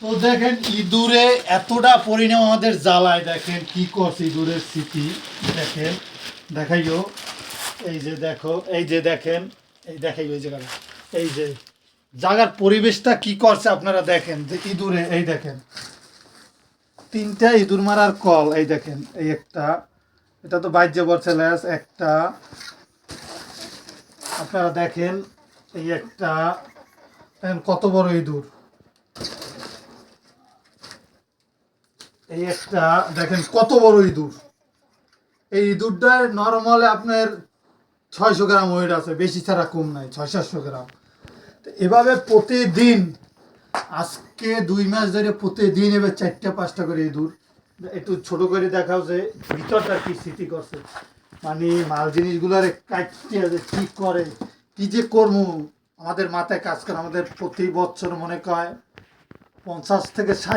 তো দেখেন ইঁদুরে এতটা পরিণাম আমাদের জ্বালায়, দেখেন কি করছে ইঁদুরের স্মৃতি। দেখেন দেখাইও, এই যে দেখো, এই যে দেখেন, এই দেখাইও এই জায়গাটা, এই যে জায়গার পরিবেশটা কি করছে আপনারা দেখেন। যে ইঁদুরে এই দেখেন তিনটা ইঁদুর মারার কল, এই দেখেন এই একটা, এটা তো বাইরে পড়ছে ল্যাস একটা, আপনারা দেখেন এই একটা, দেখেন কত বড় ইঁদুর, এই একটা দেখেন কত বড় ইঁদুর। এই ইঁদুরটার নর্মালে আপনার 600 গ্রাম ওয়েট আছে, বেশি ছাড়া কম নাই, 600-700 গ্রাম। তো এভাবে প্রতিদিন, আজকে 2 মাস ধরে প্রতিদিন এবার 4টা-5টা করে ইঁদুর। একটু ছোট করে দেখাও যে ভিতরটা কি স্মৃতি করছে, মানে মাল জিনিসগুলোর কাটতে যে কি করে, কি যে কর্ম আমাদের মাথায় কাজ করে। আমাদের প্রতি বছর মনে কয় 50 থেকে 60